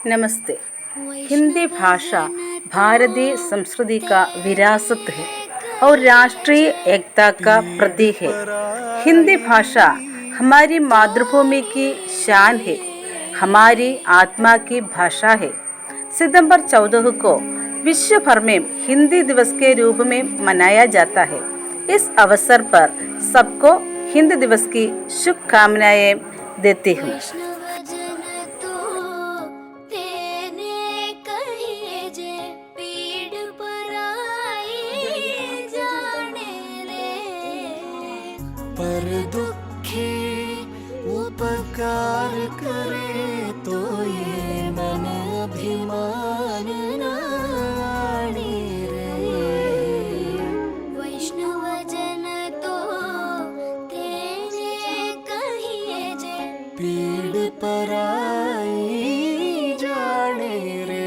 नमस्ते। हिंदी भाषा भारतीय संस्कृति का विरासत है और राष्ट्रीय एकता का प्रतीक है। हिंदी भाषा हमारी मातृभूमि की शान है, हमारी आत्मा की भाषा है। सितंबर 14 को विश्व भर में हिंदी दिवस के रूप में मनाया जाता है। इस अवसर पर सबको हिंदी दिवस की शुभकामनाएं देती हूँ। पर दुखी उपकार करे तो ये मन अभिमान नाणी रे। वैष्णव जन तो तेरे कहिए जे पीड़ पराई जाने रे।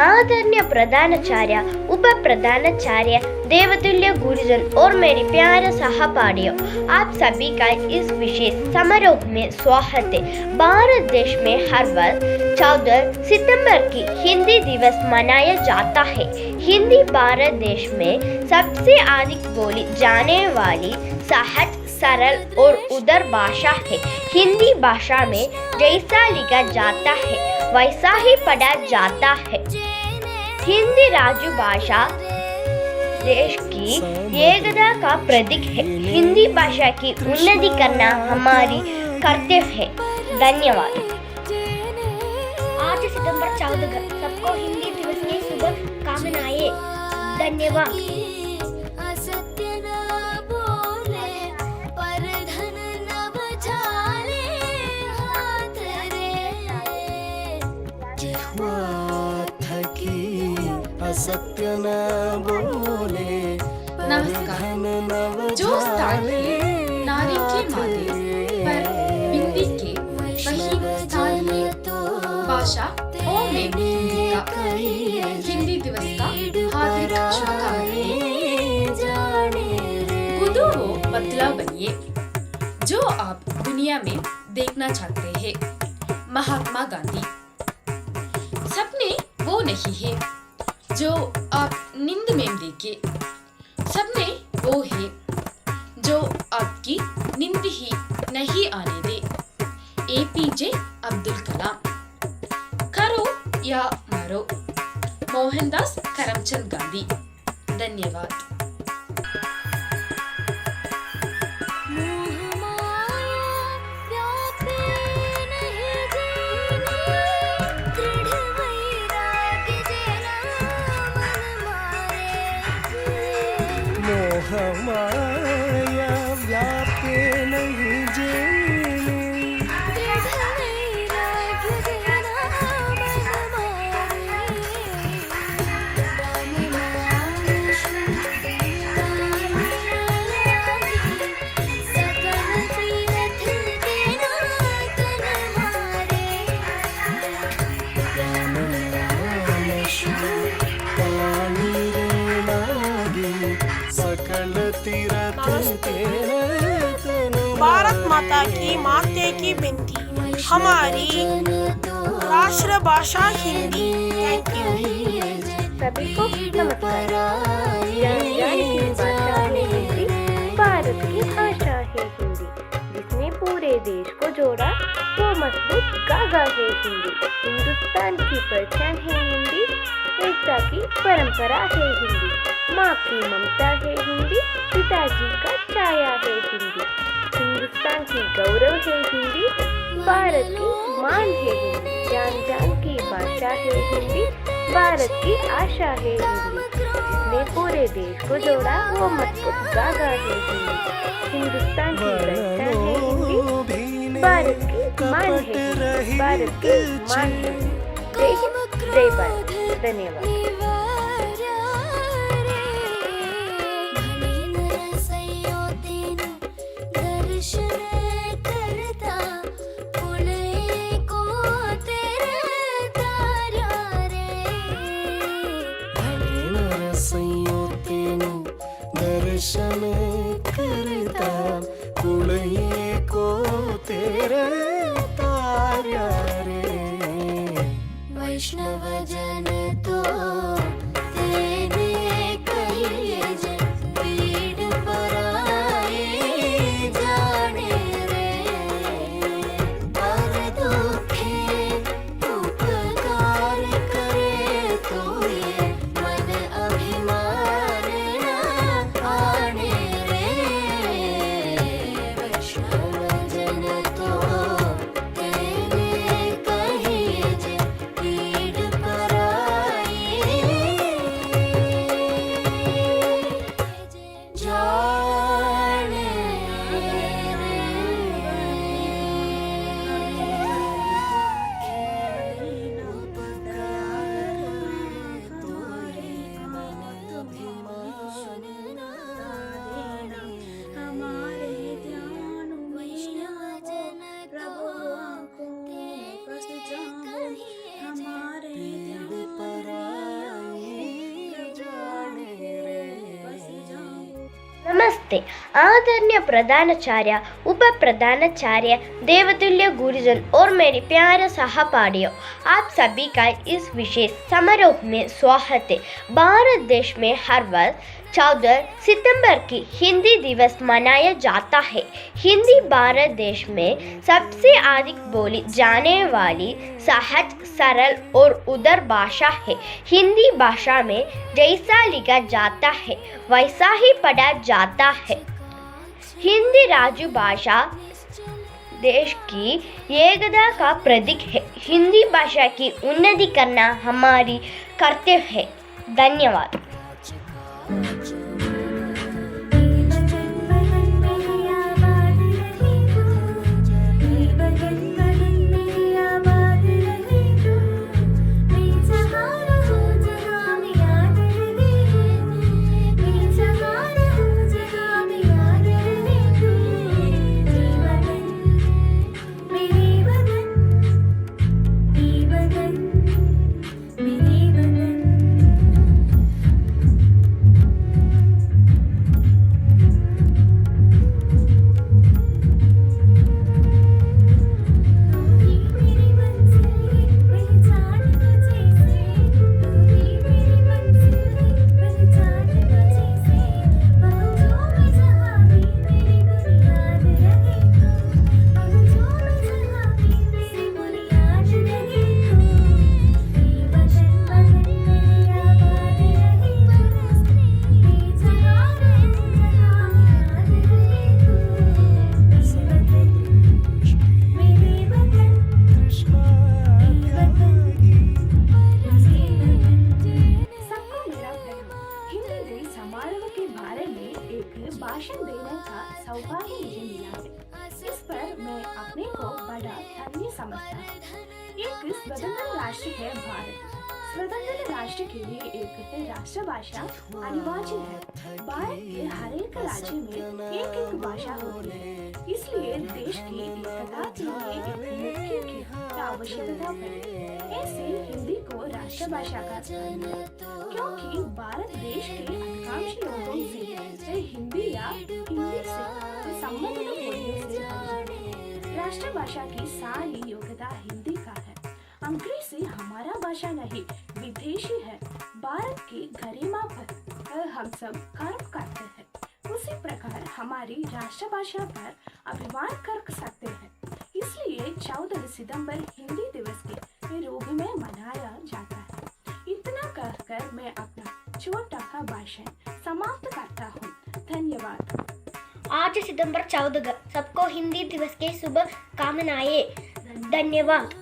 आदरणीय प्रधानाचार्य, उप प्रधानाचार्य, देवतुल्य गुरुजन और मेरे प्यारे सहपाठियों, आप सभी का इस विशेष समारोह में स्वागत है। भारत देश में हर वर्ष 14 सितंबर की हिंदी दिवस मनाया जाता है। हिंदी भारत देश में सबसे अधिक बोली जाने वाली सहज, सरल और उदार भाषा है। हिंदी भाषा में जैसा लिखा जाता है वैसा ही पढ़ा जाता है। हिंदी राजभाषा देश की एकता का प्रतीक है। हिंदी भाषा की उन्नति करना हमारी कर्तव्य है। धन्यवाद। आज सितंबर 14 सबको हिंदी दिवस की शुभकामनाएं। धन्यवाद। सत्य न बोले। नमस्कार। जो स्थान है नारी के माथे पर बिंदी के, वही स्थान है भाषा और में हिंदी का। हिंदी दिवस का हार्दिक शुभकामनाएं। खुद वो बदलाव बनिए जो आप दुनिया में देखना चाहते हैं। महात्मा गांधी। सपने वो नहीं है जो आप नींद में देखे, सपने वो है जो आपकी नींद ही नहीं आने दे। एपीजे अब्दुल कलाम। करो या मरो, मोहनदास करमचंद गांधी। धन्यवाद। मोहमाया व्यापे नहीं जेने। भारत माता की माते की बिनती, हमारी राष्ट्रभाषा हिंदी। Thank you. सभी को नमस्कार। जन की भाषा है हिंदी, भारत की भाषा है हिंदी, जिसने पूरे देश को जोड़ा वो मजबूत गागा है हिंदी। हिंदुस्तान की पहचान है हिंदी, एकता की परंपरा है हिंदी, माँ की ममता है हिंदी, पिताजी का छाया है हिंदी। हिंदुस्तान की गौरव है हिंदी, भारत की मान है हिंदी, जान जान की भाषा है हिंदी, भारत की आशा है हिंदी, जिसने पूरे देश को जोड़ा वो मजबूत गागा है हिंदी। हिंदुस्तान की पहचान है हिंदी, भारत की मान है हिंदी, भारत की मान है हिंदी। जय हिंद, जय भारत। धन्यवाद। दर्शन करता कुलये को तेरे तारा रे। वैष्णव जन तो तेरे कहिए जे, पीड़ पराए जाने रे। पर दुखे उपकार करे तो ये मन अभिमान आने रे। वैष्णव जन तो तेरे कहिए जे, पीड़ पराई जाने नमस्ते आदरणीय प्रधानाचार्य, उप प्रधानाचार्य, देवतुल्य गुरुजन और मेरे प्यारे सहपाठियों, आप सभी का इस विशेष समारोह में स्वागत है। भारत देश में हर वर्ष 14 सितंबर की हिंदी दिवस मनाया जाता है। हिंदी भारत देश में सबसे अधिक बोली जाने वाली सहज, सरल और उदार भाषा है। हिंदी भाषा में जैसा लिखा जाता है वैसा ही पढ़ा जाता है। हिंदी राजभाषा देश की एकता का प्रतीक है। हिंदी भाषा की उन्नति करना हमारी कर्तव्य है। धन्यवाद। भाषण देने का सौभाग्य मुझे मिला है। इस पर मैं अपने को बड़ा धन्य समझता हूँ। एक स्वतंत्र राष्ट्र है भारत। स्वतंत्र राष्ट्र के लिए एक राष्ट्रभाषा अनिवार्य है। भारत के हर एक राज्य में एक एक भाषा होती है, इसलिए देश की एकता के लिए एक मुख्य की आवश्यकता पड़ी। ऐसे हिंदी को राष्ट्रभाषा का स्थान मिला, क्योंकि भारत देश के अधिकांश लोगों से हिंदी या हिंदी से संबंधित बोलियों से राष्ट्रभाषा की सारी योग्यता हिंदी का है। हम से हमारा भाषा नहीं विदेशी है। भारत की गरिमा पर हम सब गर्व करते हैं। उसी प्रकार हमारी राष्ट्रभाषा पर अभिमान कर सकते हैं। इसलिए 14 सितंबर हिंदी दिवस के रूप में मनाया जाता है। इतना कहकर मैं अपना छोटा भाषण समाप्त करता हूँ। धन्यवाद। आज सितंबर 14 सबको हिंदी दिवस के शुभकामनाएं। धन्यवाद।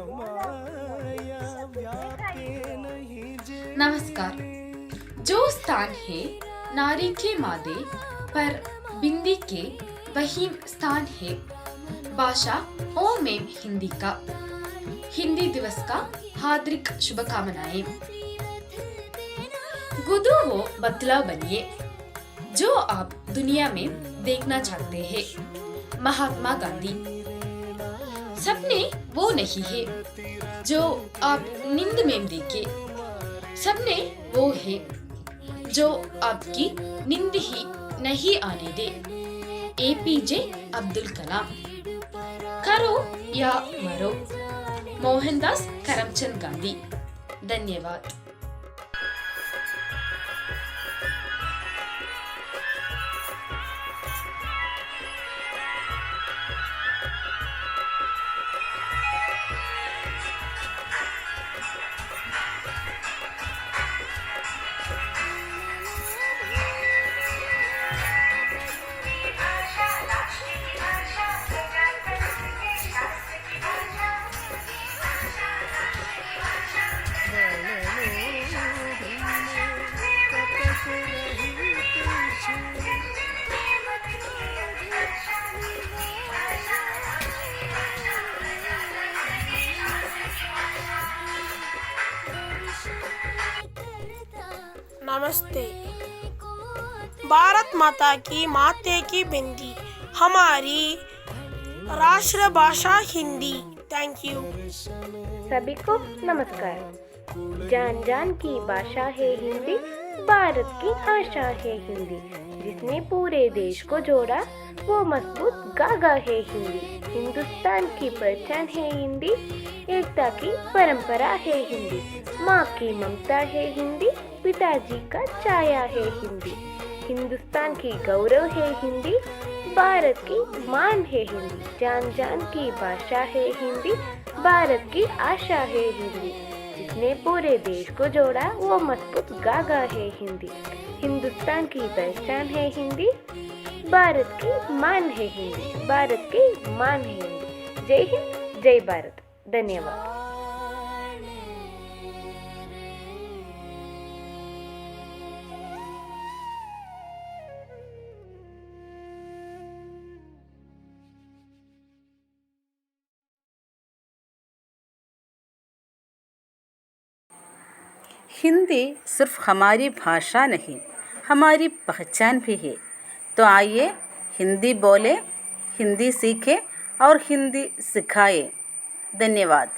मोहमाया व्यापे नहीं जे नमस्कार। जो स्थान है नारी के मादे पर बिंदी के वही स्थान है भाषा ओम एम हिंदी का। हिंदी दिवस का हार्दिक शुभकामनाएं। गुदू वो बदलाव बनिए जो आप दुनिया में देखना चाहते हैं। महात्मा गांधी। सपने वो नहीं है जो आप नींद में देखे, सपने वो है जो आपकी नींद ही नहीं आने दे। APJ अब्दुल कलाम। करो या मरो। मोहनदास करमचंद गांधी। धन्यवाद। नमस्ते। भारत माता की माते की बिंदी हमारी राष्ट्रभाषा हिंदी। Thank you. सभी को नमस्कार। जान जान की भाषा है हिंदी, भारत की आशा है हिंदी। जिसने पूरे देश को जोड़ा वो मजबूत गागा है हिंदी। हिंदुस्तान की पहचान है हिंदी, एकता की परंपरा है हिंदी। माँ की ममता है हिंदी, पिताजी का छाया है हिंदी। हिंदुस्तान की गौरव है हिंदी, भारत की मान है हिंदी। जान जान की भाषा है हिंदी, भारत की आशा है हिंदी। जिसने पूरे देश को जोड़ा वो मजबूत गागा है हिंदी। हिंदुस्तान की पहचान है हिंदी, भारत की मान है हिंदी। भारत की मान है हिंदी। जय हिंद, जय भारत। धन्यवाद। हिंदी सिर्फ हमारी भाषा नहीं, हमारी पहचान भी है। तो आइए हिंदी बोलें, हिंदी सीखें और हिंदी सिखाएं। धन्यवाद।